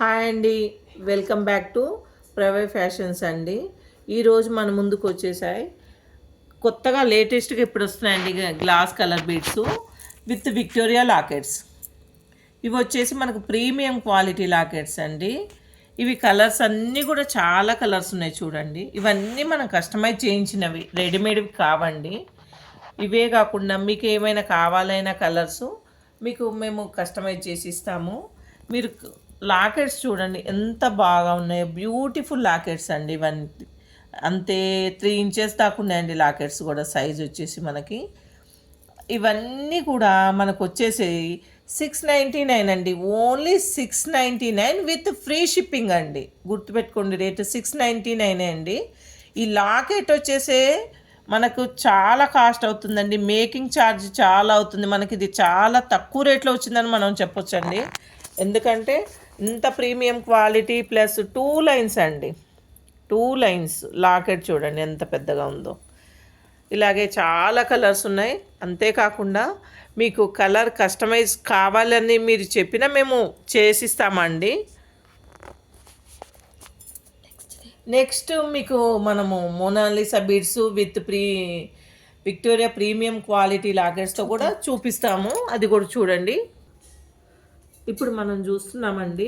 Hi అండి. Welcome back to ప్రవే fashions అండి. ఈరోజు మన ముందుకు వచ్చేసాయి కొత్తగా లేటెస్ట్గా ఇప్పుడు వస్తున్నాయండి glass colour beads with Victoria lockets. ఇవి వచ్చేసి మనకు ప్రీమియం క్వాలిటీ లాకెట్స్ అండి. ఇవి కలర్స్ అన్నీ కూడా చాలా కలర్స్ ఉన్నాయి చూడండి. ఇవన్నీ మనం కస్టమైజ్ చేయించినవి, రెడీమేడ్వి కావండి. ఇవే కాకుండా మీకు ఏమైనా కావాలైన కలర్స్ మీకు మేము కస్టమైజ్ చేసి ఇస్తాము. మీరు లాకెట్స్ చూడండి ఎంత బాగా ఉన్నాయో, బ్యూటిఫుల్ లాకెట్స్ అండి. ఇవన్నీ అంతే 3 ఇంచెస్ దాకా ఉన్నాయండి లాకెట్స్ కూడా. సైజ్ వచ్చేసి మనకి ఇవన్నీ కూడా మనకు వచ్చేసి 699 అండి. ఓన్లీ 699 విత్ ఫ్రీ షిప్పింగ్ అండి. గుర్తుపెట్టుకోండి, రేటు 699 అండి. ఈ లాకెట్ వచ్చేసే మనకు చాలా కాస్ట్ అవుతుందండి. మేకింగ్ ఛార్జ్ చాలా అవుతుంది. మనకి ఇది చాలా తక్కువ రేట్లో వచ్చిందని మనం చెప్పొచ్చండి. ఎందుకంటే ఇంత ప్రీమియం క్వాలిటీ ప్లస్ 2 లైన్స్ అండి. 2 లైన్స్ లాకెట్ చూడండి ఎంత పెద్దగా ఉందో. ఇలాగే చాలా కలర్స్ ఉన్నాయి. అంతేకాకుండా మీకు కలర్ కస్టమైజ్ కావాలని మీరు చెప్పినా మేము చేసిస్తామండి. నెక్స్ట్ మీకు మనము Mona Lisa beads with Victoria premium quality లాకెట్స్తో కూడా చూపిస్తాము. అది కూడా చూడండి. ఇప్పుడు మనం చూస్తున్నామండి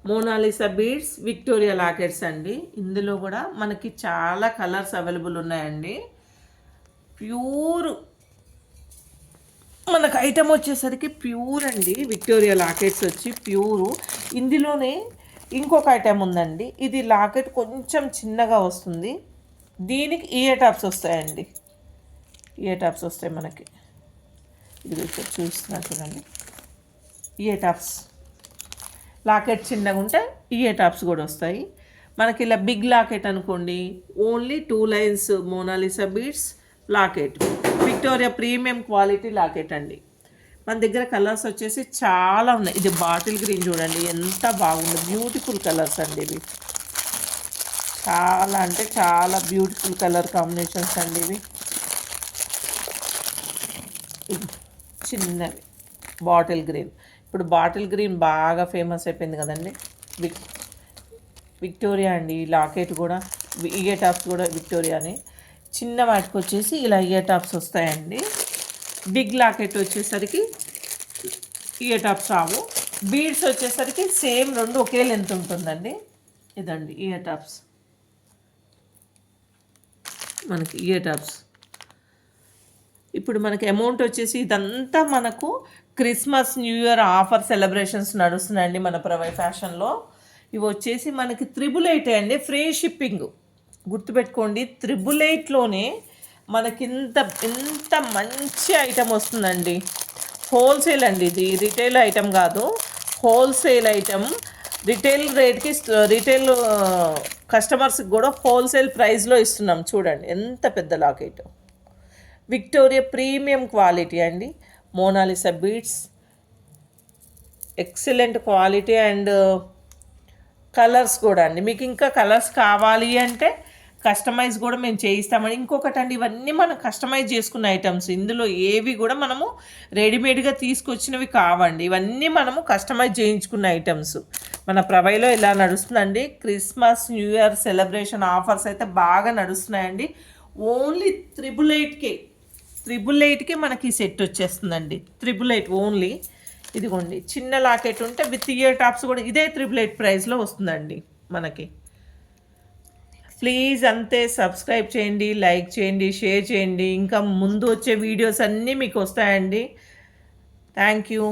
మోనాలిసా బీడ్స్ విక్టోరియా లాకెట్స్ అండి. ఇందులో కూడా మనకి చాలా కలర్స్ అవైలబుల్ ఉన్నాయండి. ప్యూర్ మనకు ఐటమ్ వచ్చేసరికి ప్యూర్ అండి. విక్టోరియా లాకెట్స్ వచ్చి ప్యూరు. ఇందులోనే ఇంకొక ఐటమ్ ఉందండి. ఇది లాకెట్ కొంచెం చిన్నగా వస్తుంది. దీనికి ఇయర్ టాప్స్ వస్తాయండి. ఇయర్ టాప్స్ వస్తాయి మనకి. ఇది చూస్తున్నా చూడండి. ఇయర్ టాప్స్ లాకెట్ చిన్నగా ఉంటే ఇయర్ టాప్స్ కూడా వస్తాయి మనకి. ఇలా బిగ్ లాకెట్ అనుకోండి, only 2 lines Monalisa beads locket Victoria premium quality locket అండి. మన దగ్గర కలర్స్ వచ్చేసి చాలా ఉన్నాయి. ఇది బాటిల్ గ్రీన్ చూడండి ఎంత బాగుంది. బ్యూటిఫుల్ కలర్స్ అండి. ఇవి చాలా అంటే చాలా బ్యూటిఫుల్ కలర్ కాంబినేషన్స్ అండి. ఇవి చిన్నవి బాటిల్ గ్రీన్. ఇప్పుడు బాటిల్ గ్రీన్ బాగా ఫేమస్ అయిపోయింది కదండి. విక్టోరియా అండి. లాకెట్ కూడా ఇయర్ టాప్స్ కూడా విక్టోరియానే. చిన్న వాటికి వచ్చేసి ఇలా ఇయర్ టాప్స్ వస్తాయండి. బిగ్ లాకెట్ వచ్చేసరికి ఇయర్ టాప్స్ రావు. బీడ్స్ వచ్చేసరికి సేమ్ రెండు ఒకే లెంత్ ఉంటుందండి. ఇదండి ఇయర్ టాప్స్. మనకి ఇయర్ టాప్స్ ఇప్పుడు మనకి అమౌంట్ వచ్చేసి ఇదంతా మనకు Christmas new year offer celebrations నడుస్తున్నాయండి మన ప్రవై ఫ్యాషన్లో. ఇవి వచ్చేసి మనకి 888 అండి. Free shipping. గుర్తుపెట్టుకోండి, 888లోనే మనకి ఇంత మంచి ఐటమ్ వస్తుందండి. హోల్సేల్ అండి. ఇది రిటైల్ ఐటమ్ కాదు, హోల్సేల్ ఐటమ్. రిటైల్ రేట్కి రిటైల్ కస్టమర్స్కి కూడా హోల్సేల్ ప్రైస్లో ఇస్తున్నాం. చూడండి ఎంత పెద్ద లాకెట్. విక్టోరియా ప్రీమియం క్వాలిటీ అండి. Monalisa beads excellent quality and colours కూడా అండి. మీకు ఇంకా కలర్స్ కావాలి అంటే కస్టమైజ్ కూడా మేము చేయిస్తామండి. ఇంకొకటి అండి, ఇవన్నీ మనం కస్టమైజ్ చేసుకున్న ఐటమ్స్. ఇందులో ఏవి కూడా మనము రెడీమేడ్గా తీసుకొచ్చినవి కావండి. ఇవన్నీ మనము కస్టమైజ్ చేయించుకున్న ఐటమ్స్. మన ప్రవైలో ఇలా నడుస్తుందండి. Christmas new year celebration offers అయితే బాగా నడుస్తున్నాయండి. ఓన్లీ 888కే మనకి ఈ సెట్ వచ్చేస్తుందండి. 888 ఓన్లీ. ఇదిగోండి చిన్న లాకెట్ ఉంటే విత్ ఇయర్ టాప్స్ కూడా ఇదే 888 ప్రైస్లో వస్తుందండి మనకి. ప్లీజ్ అంతే సబ్స్క్రైబ్ చేయండి, లైక్ చేయండి, షేర్ చేయండి. ఇంకా ముందు వచ్చే వీడియోస్ అన్నీ మీకు వస్తాయండి. Thank you.